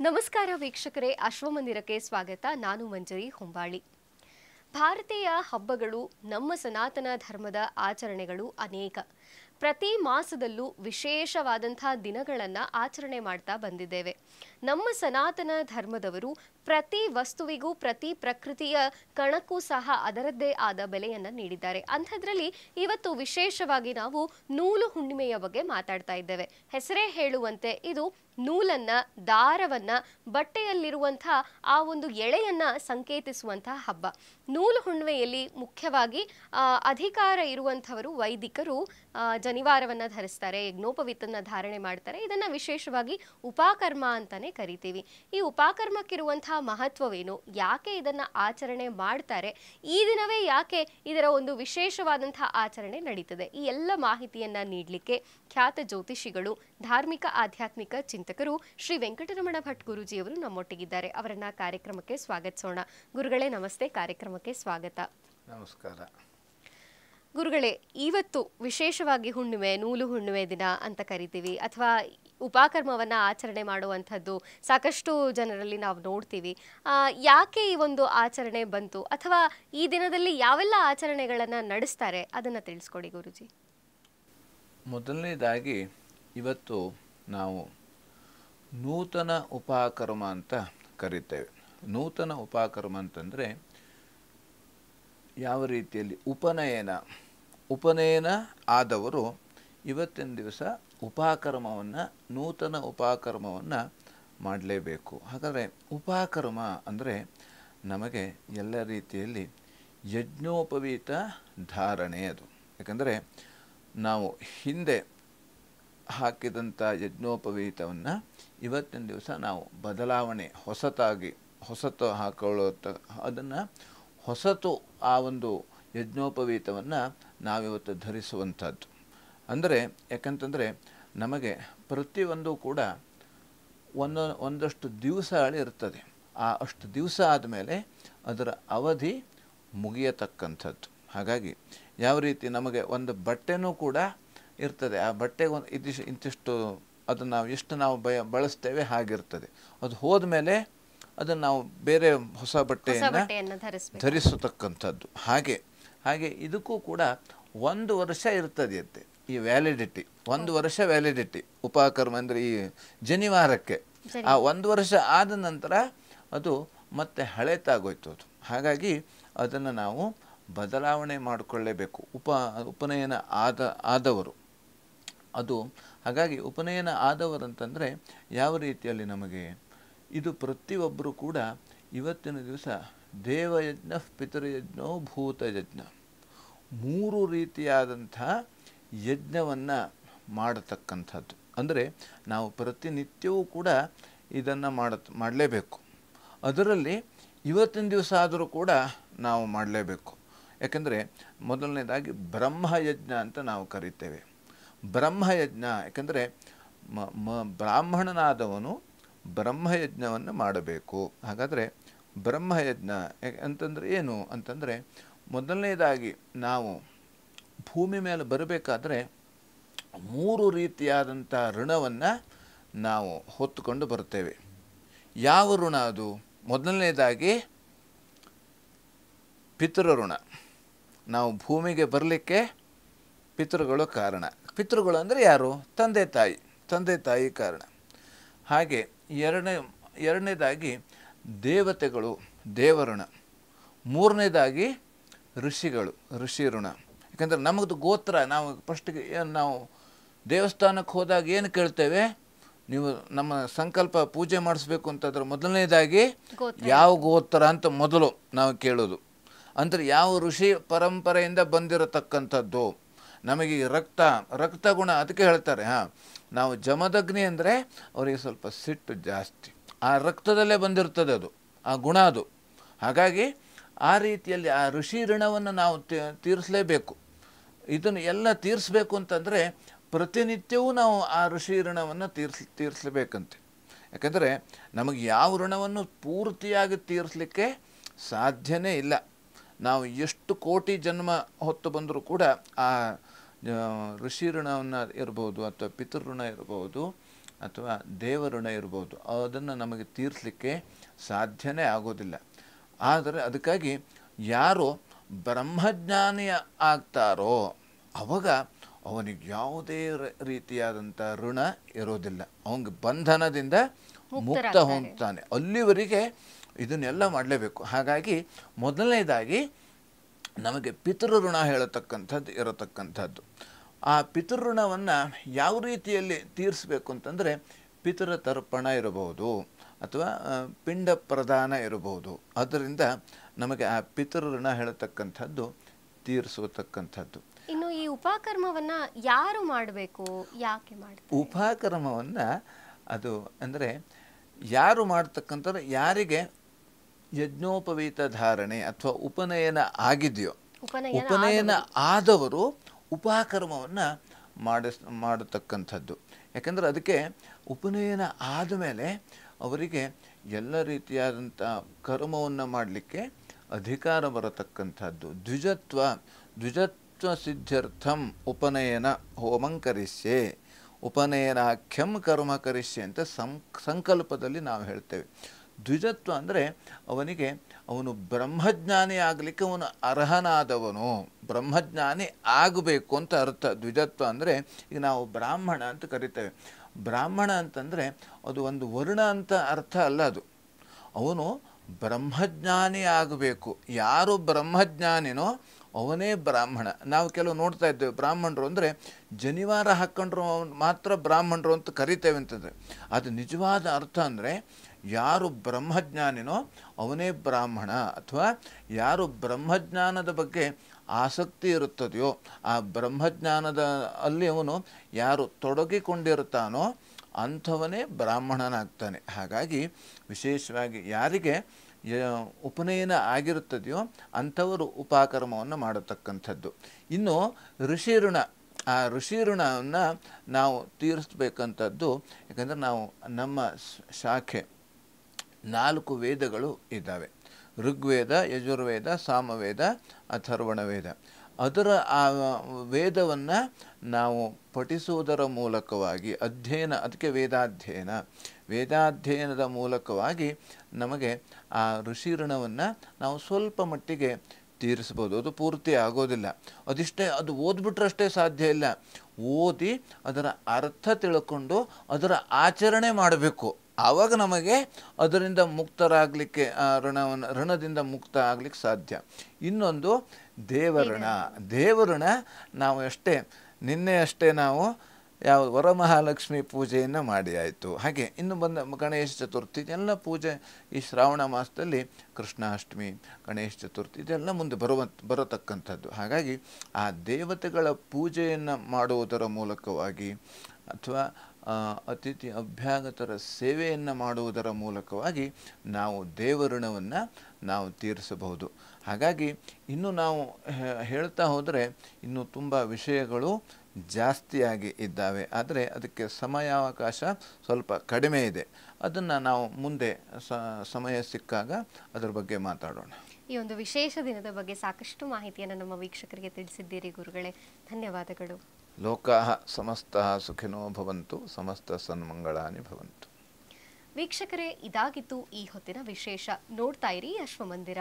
ನಮಸ್ಕಾರ ವೀಕ್ಷಕರೇ, ಅಶ್ವಮಂದಿರಕ್ಕೆ ಸ್ವಾಗತ. ನಾನು ಮಂಜರಿ ಹೊಂಬಾಳಿ. ಭಾರತೀಯ ಹಬ್ಬಗಳು, ನಮ್ಮ ಸನಾತನ ಧರ್ಮದ ಆಚರಣೆಗಳು ಅನೇಕ. ಪ್ರತಿ ಮಾಸದಲ್ಲೂ ವಿಶೇಷವಾದಂತಹ ದಿನಗಳನ್ನು ಆಚರಣೆ ಮಾಡ್ತಾ ಬಂದಿದ್ದೇವೆ. ನಮ್ಮ ಸನಾತನ ಧರ್ಮದವರು ಪ್ರತಿ ವಸ್ತುವಿಗೂ, ಪ್ರತಿ ಪ್ರಕೃತಿಯ ಕಣಕ್ಕೂ ಸಹ ಅದರದ್ದೇ ಆದ ಬೆಲೆಯನ್ನು ನೀಡಿದ್ದಾರೆ. ಅಂಥದ್ರಲ್ಲಿ ಇವತ್ತು ವಿಶೇಷವಾಗಿ ನಾವು ನೂಲು ಹುಣ್ಣಿಮೆಯ ಬಗ್ಗೆ ಮಾತಾಡ್ತಾ ಇದ್ದೇವೆ. ಹೆಸರೇ ಹೇಳುವಂತೆ ಇದು ನೂಲನ್ನ, ದಾರವನ್ನ, ಬಟ್ಟೆಯಲ್ಲಿರುವಂತಹ ಆ ಒಂದು ಎಳೆಯನ್ನ ಸಂಕೇತಿಸುವಂತಹ ಹಬ್ಬ. ನೂಲು ಹುಣ್ಣಿಮೆಯಲ್ಲಿ ಮುಖ್ಯವಾಗಿ ಅಧಿಕಾರ ಇರುವಂಥವರು ವೈದಿಕರು ಜನಿವಾರವನ್ನ ಧರಿಸ್ತಾರೆ, ಯಜ್ಞೋಪವೀತನ್ನ ಧಾರಣೆ ಮಾಡ್ತಾರೆ. ಇದನ್ನ ವಿಶೇಷವಾಗಿ ಉಪಕರ್ಮ ಅಂತಾನೆ ಕರಿತೀವಿ. ಈ ಉಪಕರ್ಮಕ್ಕಿರುವಂತಹ ಮಹತ್ವವೇನು, ಯಾಕೆ ಇದನ್ನ ಆಚರಣೆ ಮಾಡ್ತಾರೆ, ಈ ದಿನವೇ ಯಾಕೆ ಇದರ ಒಂದು ವಿಶೇಷವಾದಂತಹ ಆಚರಣೆ ನಡೀತದೆ, ಈ ಎಲ್ಲ ಮಾಹಿತಿಯನ್ನ ನೀಡಲಿಕ್ಕೆ ಖ್ಯಾತ ಜ್ಯೋತಿಷಿಗಳು, ಧಾರ್ಮಿಕ ಆಧ್ಯಾತ್ಮಿಕ ಚಿಂತಕರು ಶ್ರೀ ವೆಂಕಟರಮಣ ಭಟ್ ಗುರೂಜಿಯವರು ನಮ್ಮೊಟ್ಟಿಗಿದ್ದಾರೆ. ಅವರನ್ನ ಕಾರ್ಯಕ್ರಮಕ್ಕೆ ಸ್ವಾಗತಿಸೋಣ. ಗುರುಗಳೇ ನಮಸ್ತೆ, ಕಾರ್ಯಕ್ರಮಕ್ಕೆ ಸ್ವಾಗತ. ನಮಸ್ಕಾರ. ಗುರುಗಳೇ, ಇವತ್ತು ವಿಶೇಷವಾಗಿ ಹುಣ್ಣಿಮೆ, ನೂಲು ಹುಣ್ಣಿಮೆ ದಿನ ಅಂತ ಕರಿತೀವಿ, ಅಥವಾ ಉಪಕರ್ಮವನ್ನ ಆಚರಣೆ ಮಾಡುವಂಥದ್ದು ಸಾಕಷ್ಟು ಜನರಲ್ಲಿ ನಾವು ನೋಡ್ತೀವಿ. ಯಾಕೆ ಈ ಒಂದು ಆಚರಣೆ ಬಂತು, ಅಥವಾ ಈ ದಿನದಲ್ಲಿ ಯಾವೆಲ್ಲ ಆಚರಣೆಗಳನ್ನ ನಡೆಸ್ತಾರೆ, ಅದನ್ನ ತಿಳಿಸ್ಕೊಡಿ ಗುರುಜಿ. ಮೊದಲನೇದಾಗಿ ಇವತ್ತು ನಾವು ನೂತನ ಉಪಕರ್ಮ ಅಂತ ಕರಿತೇವೆ. ನೂತನ ಉಪಕರ್ಮ ಅಂತಂದರೆ ಯಾವ ರೀತಿಯಲ್ಲಿ ಉಪನಯನ ಆದವರು ಇವತ್ತಿನ ದಿವಸ ಉಪಕರ್ಮವನ್ನು, ನೂತನ ಉಪಕರ್ಮವನ್ನು ಮಾಡಲೇಬೇಕು. ಹಾಗಾದರೆ ಉಪಕರ್ಮ ಅಂದರೆ ನಮಗೆ ಎಲ್ಲ ರೀತಿಯಲ್ಲಿ ಯಜ್ಞೋಪವೀತ ಧಾರಣೆ ಅದು. ಯಾಕಂದರೆ ನಾವು ಹಿಂದೆ ಹಾಕಿದಂಥ ಯಜ್ಞೋಪವೀತವನ್ನು ಇವತ್ತಿನ ದಿವಸ ನಾವು ಬದಲಾವಣೆ, ಹೊಸತು ಅದನ್ನು ಹೊಸತು ಆ ಒಂದು ಯಜ್ಞೋಪವೀತವನ್ನು ನಾವಿವತ್ತು ಧರಿಸುವಂಥದ್ದು. ಅಂದರೆ ಯಾಕಂತಂದರೆ ನಮಗೆ ಪ್ರತಿಯೊಂದು ಕೂಡ ಒಂದಷ್ಟು ದಿವಸ ಇರ್ತದೆ. ಅಷ್ಟು ದಿವಸ ಆದಮೇಲೆ ಅದರ ಅವಧಿ ಮುಗಿಯತಕ್ಕಂಥದ್ದು. ಹಾಗಾಗಿ ಯಾವ ರೀತಿ ನಮಗೆ ಒಂದು ಬಟ್ಟೆನೂ ಕೂಡ ಇರ್ತದೆ, ಆ ಬಟ್ಟೆಗೆ ಇಂತಿಷ್ಟು ಅದನ್ನು ನಾವು ಎಷ್ಟು ನಾವು ಬಳಸ್ತೇವೆ ಹಾಗಿರ್ತದೆ. ಅದು ಹೋದ್ಮೇಲೆ ಅದನ್ನು ನಾವು ಬೇರೆ ಹೊಸ ಬಟ್ಟೆಯನ್ನು ಧರಿಸತಕ್ಕಂಥದ್ದು. ಹಾಗೆ ಇದಕ್ಕೂ ಕೂಡ 1 ವರ್ಷ ಇರ್ತದೆಯಂತೆ ಈ ವ್ಯಾಲಿಡಿಟಿ. 1 ವರ್ಷ ವ್ಯಾಲಿಡಿಟಿ ಉಪಕರ್ಮ ಅಂದರೆ ಈ ಜನಿವಾರಕ್ಕೆ. ಆ 1 ವರ್ಷ ಆದ ನಂತರ ಅದು ಮತ್ತೆ ಹಳೆತಾಗೋಯ್ತು ಅದು. ಹಾಗಾಗಿ ಅದನ್ನು ನಾವು ಬದಲಾವಣೆ ಮಾಡಿಕೊಳ್ಳೇಬೇಕು. ಉಪನಯನ ಆದವರು ಅದು. ಹಾಗಾಗಿ ಉಪನಯನ ಆದವರಂತಂದರೆ ಯಾವ ರೀತಿಯಲ್ಲಿ ನಮಗೆ ಇದು ಪ್ರತಿಯೊಬ್ಬರು ಕೂಡ ಇವತ್ತಿನ ದಿವಸ ದೇವಯಜ್ಞ, ಪಿತೃಯಜ್ಞ, ಭೂತಯಜ್ಞ 3 ರೀತಿಯಾದಂಥ ಯಜ್ಞವನ್ನು ಮಾಡತಕ್ಕಂಥದ್ದು. ಅಂದರೆ ನಾವು ಪ್ರತಿನಿತ್ಯವೂ ಕೂಡ ಇದನ್ನು ಮಾಡಲೇಬೇಕು. ಅದರಲ್ಲಿ ಇವತ್ತಿನ ದಿವಸ ಆದರೂ ಕೂಡ ನಾವು ಮಾಡಲೇಬೇಕು. ಯಾಕೆಂದರೆ ಮೊದಲನೇದಾಗಿ ಬ್ರಹ್ಮಯಜ್ಞ ಅಂತ ನಾವು ಕರಿತೇವೆ. ಬ್ರಹ್ಮಯಜ್ಞ ಯಾಕೆಂದರೆ ಬ್ರಾಹ್ಮಣನಾದವನು ಬ್ರಹ್ಮಯಜ್ಞವನ್ನು ಮಾಡಬೇಕು. ಹಾಗಾದರೆ ಬ್ರಹ್ಮಯಜ್ಞ ಅಂತಂದರೆ ಏನು ಅಂತಂದರೆ, ಮೊದಲನೇದಾಗಿ ನಾವು ಭೂಮಿ ಮೇಲೆ ಬರಬೇಕಾದ್ರೆ 3 ರೀತಿಯಾದಂಥ ಋಣವನ್ನು ನಾವು ಹೊತ್ತುಕೊಂಡು ಬರ್ತೇವೆ. ಯಾವ ಋಣ ಅದು? ಮೊದಲನೇದಾಗಿ ಪಿತೃಋಣ. ನಾವು ಭೂಮಿಗೆ ಬರಲಿಕ್ಕೆ ಪಿತೃಗಳು ಕಾರಣ. ಪಿತೃಗಳು ಅಂದರೆ ಯಾರು? ತಂದೆ ತಾಯಿ ಕಾರಣ. ಹಾಗೆ ಎರಡನೇದಾಗಿ ದೇವತೆಗಳು, ದೇವಋಣ. 3ನೇದಾಗಿ ಋಷಿ ಋಣ. ಯಾಕಂದರೆ ನಮ್ಮದು ಗೋತ್ರ. ನಾವು ಫಸ್ಟಿಗೆ ನಾವು ದೇವಸ್ಥಾನಕ್ಕೆ ಹೋದಾಗ ಏನು ಕೇಳ್ತೇವೆ? ನೀವು ನಮ್ಮ ಸಂಕಲ್ಪ ಪೂಜೆ ಮಾಡಿಸ್ಬೇಕು ಅಂತಂದ್ರೆ ಮೊದಲನೇದಾಗಿ ಯಾವ ಗೋತ್ರ ಅಂತ ಮೊದಲು ನಾವು ಕೇಳೋದು. ಅಂದರೆ ಯಾವ ಋಷಿ ಪರಂಪರೆಯಿಂದ ಬಂದಿರತಕ್ಕಂಥದ್ದು. ನಮಗೆ ರಕ್ತ ಗುಣ, ಅದಕ್ಕೆ ಹೇಳ್ತಾರೆ ನಾವು ಜಮದಗ್ನಿ ಅಂದರೆ ಅವರಿಗೆ ಸ್ವಲ್ಪ ಸಿಟ್ಟು ಜಾಸ್ತಿ. ಆ ರಕ್ತದಲ್ಲೇ ಬಂದಿರ್ತದೆ ಅದು, ಆ ಗುಣ ಅದು. ಹಾಗಾಗಿ ಆ ರೀತಿಯಲ್ಲಿ ಆ ಋಷಿ ಋಣವನ್ನು ನಾವು ತೀರಿಸಲೇಬೇಕು. ಇದನ್ನು ಎಲ್ಲ ತೀರಿಸ್ಬೇಕು ಅಂತಂದರೆ ಪ್ರತಿನಿತ್ಯವೂ ನಾವು ಆ ಋಷಿ ಋಣವನ್ನು ತೀರಿಸಲೇಬೇಕಂತೆ. ಯಾಕಂದರೆ ನಮಗೆ ಯಾವ ಋಣವನ್ನು ಪೂರ್ತಿಯಾಗಿ ತೀರಿಸಲಿಕ್ಕೆ ಸಾಧ್ಯನೇ ಇಲ್ಲ. ನಾವು ಎಷ್ಟು ಕೋಟಿ ಜನ್ಮ ಹೊತ್ತು ಬಂದರೂ ಕೂಡ ಆ ಋಷಿ ಋಣವನ್ನು ಇರ್ಬೋದು, ಅಥವಾ ಪಿತೃಋಣ ಇರ್ಬೋದು, ಅಥವಾ ದೇವಋಣ ಇರ್ಬೋದು, ಅದನ್ನು ನಮಗೆ ತೀರಿಸಲಿಕ್ಕೆ ಸಾಧ್ಯನೇ ಆಗೋದಿಲ್ಲ. ಆದರೆ ಅದಕ್ಕಾಗಿ ಯಾರು ಬ್ರಹ್ಮಜ್ಞಾನಿ ಆಗ್ತಾರೋ ಅವಾಗ ಅವನಿಗೆ ಯಾವುದೇ ರೀತಿಯಾದಂಥ ಋಣ ಇರೋದಿಲ್ಲ, ಅವನಿಗೆ ಬಂಧನದಿಂದ ಮುಕ್ತ ಹೊಂದ್ತಾನೆ. ಅಲ್ಲಿವರೆಗೆ ಇದನ್ನೆಲ್ಲ ಮಾಡಲೇಬೇಕು. ಹಾಗಾಗಿ ಮೊದಲನೇದಾಗಿ ನಮಗೆ ಪಿತೃಋಣ ಹೇಳತಕ್ಕಂಥದ್ದು ಇರತಕ್ಕಂಥದ್ದು. ಆ ಪಿತೃಋಣವನ್ನು ಯಾವ ರೀತಿಯಲ್ಲಿ ತೀರಿಸಬೇಕು ಅಂತಂದರೆ ಪಿತೃ ತರ್ಪಣ ಇರಬಹುದು ಅಥವಾ ಪಿಂಡ ಪ್ರದಾನ ಇರಬಹುದು. ಅದರಿಂದ ನಮಗೆ ಆ ಪಿತೃಋಣ ಹೇಳತಕ್ಕಂಥದ್ದು ತೀರಿಸತಕ್ಕಂಥದ್ದು. ಇನ್ನು ಈ ಉಪಕರ್ಮವನ್ನ ಯಾರು ಮಾಡಬೇಕು, ಯಾಕೆ ಮಾಡ್ತಾರೆ? ಉಪಕರ್ಮವನ್ನು ಅದು ಅಂದರೆ ಯಾರು ಮಾಡ್ತಕ್ಕಂಥದ್ದು, ಯಾರಿಗೆ ಯಜ್ಞೋಪವೀತ ಧಾರಣೆ ಅಥವಾ ಉಪನಯನ ಆಗಿದೆಯೋ, ಉಪನಯನ ಆದವರು ಉಪಕರ್ಮವನ್ನು ಮಾಡತಕ್ಕಂಥದ್ದು. ಯಾಕಂದರೆ ಅದಕ್ಕೆ ಉಪನಯನ ಆದಮೇಲೆ ಅವರಿಗೆ ಎಲ್ಲ ರೀತಿಯಾದಂಥ ಕರ್ಮವನ್ನು ಮಾಡಲಿಕ್ಕೆ ಅಧಿಕಾರ ಬರತಕ್ಕಂಥದ್ದು. ದ್ವಿಜತ್ವ ಸಿದ್ಧ್ಯರ್ಥಂ ಉಪನಯನ ಹೋಮಂಕರಿಸ್ಯೆ, ಉಪನಯನಾಖ್ಯಂ ಕರ್ಮ ಕರಿಷ್ಯೆ ಅಂತ ಸಂಕಲ್ಪದಲ್ಲಿ ನಾವು ಹೇಳ್ತೇವೆ. ದ್ವಿಜತ್ವ ಅಂದರೆ ಅವನು ಬ್ರಹ್ಮಜ್ಞಾನಿ ಆಗಲಿಕ್ಕೆ ಅವನು ಅರ್ಹನಾದವನು, ಬ್ರಹ್ಮಜ್ಞಾನಿ ಆಗಬೇಕು ಅಂತ ಅರ್ಥ. ದ್ವಿಜತ್ವ ಅಂದರೆ ಈಗ ನಾವು ಬ್ರಾಹ್ಮಣ ಅಂತ ಕರಿತೇವೆ. ಬ್ರಾಹ್ಮಣ ಅಂತಂದರೆ ಅದು ಒಂದು ವರ್ಣ ಅಂತ ಅರ್ಥ ಅಲ್ಲ, ಅದು ಅವನು ಬ್ರಹ್ಮಜ್ಞಾನಿ ಆಗಬೇಕು. ಯಾರು ಬ್ರಹ್ಮಜ್ಞಾನಿನೋ ಅವನೇ ಬ್ರಾಹ್ಮಣ. ನಾವು ಕೆಲವು ನೋಡ್ತಾ ಇದ್ದೇವೆ, ಬ್ರಾಹ್ಮಣರು ಅಂದರೆ ಜನಿವಾರ ಹಾಕ್ಕೊಂಡ್ರು ಮಾತ್ರ ಬ್ರಾಹ್ಮಣರು ಅಂತ ಕರಿತೇವೆ ಅಂತಂದರೆ, ಅದು ನಿಜವಾದ ಅರ್ಥ ಅಂದರೆ ಯಾರು ಬ್ರಹ್ಮಜ್ಞಾನಿನೋ ಅವನೇ ಬ್ರಾಹ್ಮಣ. ಅಥವಾ ಯಾರು ಬ್ರಹ್ಮಜ್ಞಾನದ ಬಗ್ಗೆ ಆಸಕ್ತಿ ಇರುತ್ತದೆಯೋ, ಆ ಬ್ರಹ್ಮಜ್ಞಾನದ ಅಲ್ಲಿ ಅವನು ಯಾರು ತೊಡಗಿಕೊಂಡಿರ್ತಾನೋ ಅಂಥವನೇ ಬ್ರಾಹ್ಮಣನಾಗ್ತಾನೆ. ಹಾಗಾಗಿ ವಿಶೇಷವಾಗಿ ಯಾರಿಗೆ ಉಪನಯನ ಆಗಿರುತ್ತದೆಯೋ ಅಂಥವರು ಉಪಕರ್ಮವನ್ನು ಮಾಡತಕ್ಕಂಥದ್ದು. ಇನ್ನು ಋಷಿಋಣ, ಆ ಋಷಿಋಣವನ್ನು ನಾವು ತೀರಿಸ್ಬೇಕಂಥದ್ದು. ಯಾಕಂದರೆ ನಾವು ನಮ್ಮ ಶಾಖೆ 4 ವೇದಗಳು ಇದ್ದಾವೆ. ಋಗ್ವೇದ, ಯಜುರ್ವೇದ, ಸಾಮವೇದ, ಅಥರ್ವಣ ವೇದ. ಅದರ ಆ ವೇದವನ್ನು ನಾವು ಪಠಿಸುವುದರ ಮೂಲಕವಾಗಿ ಅದಕ್ಕೆ ವೇದಾಧ್ಯಯನದ ಮೂಲಕವಾಗಿ ನಮಗೆ ಆ ಋಷಿಋಣವನ್ನು ನಾವು ಸ್ವಲ್ಪ ಮಟ್ಟಿಗೆ ತೀರಿಸ್ಬೋದು. ಅದು ಪೂರ್ತಿ ಆಗೋದಿಲ್ಲ. ಅದು ಓದ್ಬಿಟ್ರಷ್ಟೇ ಸಾಧ್ಯ ಇಲ್ಲ. ಓದಿ ಅದರ ಅರ್ಥ ತಿಳ್ಕೊಂಡು ಅದರ ಆಚರಣೆ ಮಾಡಬೇಕು. ಆವಾಗ ನಮಗೆ ಅದರಿಂದ ಮುಕ್ತರಾಗಲಿಕ್ಕೆ, ಋಣದಿಂದ ಮುಕ್ತ ಆಗಲಿಕ್ಕೆ ಸಾಧ್ಯ. ಇನ್ನೊಂದು ದೇವಋಣ ನಾವು ನಿನ್ನೆ ಅಷ್ಟೇ ನಾವು ವರಮಹಾಲಕ್ಷ್ಮಿ ಪೂಜೆಯನ್ನು ಮಾಡಿ ಆಯಿತು. ಹಾಗೆ ಇನ್ನು ಗಣೇಶ ಚತುರ್ಥಿ ಎಲ್ಲ ಪೂಜೆ ಈ ಶ್ರಾವಣ ಮಾಸದಲ್ಲಿ ಕೃಷ್ಣಾಷ್ಟಮಿ, ಗಣೇಶ ಚತುರ್ಥಿ ಇದೆಲ್ಲ ಮುಂದೆ ಬರತಕ್ಕಂಥದ್ದು. ಹಾಗಾಗಿ ಆ ದೇವತೆಗಳ ಪೂಜೆಯನ್ನು ಮಾಡುವುದರ ಮೂಲಕವಾಗಿ ಅಥವಾ ಅತಿಥಿ ಅಭ್ಯಾಗತರ ಸೇವೆಯನ್ನು ಮಾಡುವುದರ ಮೂಲಕವಾಗಿ ನಾವು ದೇವಋಣವನ್ನು ನಾವು ತೀರಿಸಬಹುದು. ಹಾಗಾಗಿ ಇನ್ನು ನಾವು ಹೇಳ್ತಾ ಹೋದರೆ ಇನ್ನೂ ತುಂಬ ವಿಷಯಗಳು ಜಾಸ್ತಿಯಾಗಿ ಇದ್ದಾವೆ. ಆದರೆ ಅದಕ್ಕೆ ಸಮಯಾವಕಾಶ ಸ್ವಲ್ಪ ಕಡಿಮೆ ಇದೆ. ಅದನ್ನು ನಾವು ಮುಂದೆ ಸಮಯ ಸಿಕ್ಕಾಗ ಅದರ ಬಗ್ಗೆ ಮಾತಾಡೋಣ. ಈ ಒಂದು ವಿಶೇಷ ದಿನದ ಬಗ್ಗೆ ಸಾಕಷ್ಟು ಮಾಹಿತಿಯನ್ನು ನಮ್ಮ ವೀಕ್ಷಕರಿಗೆ ತಿಳಿಸಿದ್ದೀರಿ ಗುರುಗಳೇ, ಧನ್ಯವಾದಗಳು. ಲೋಕಾಃ ಸಮಸ್ತಃ ಸುಖಿನೋ ಭವಂತು, ಸಮಸ್ತ ಸನ್ಮಂಗಳಾನಿ ಭವಂತು. ವೀಕ್ಷಕರೇ, ಇದಾಗಿತ್ತು ಈ ಹೊತ್ತಿನ ವಿಶೇಷ. ನೋಡ್ತಾ ಇರಿ ಅಶ್ವಮಂದಿರ.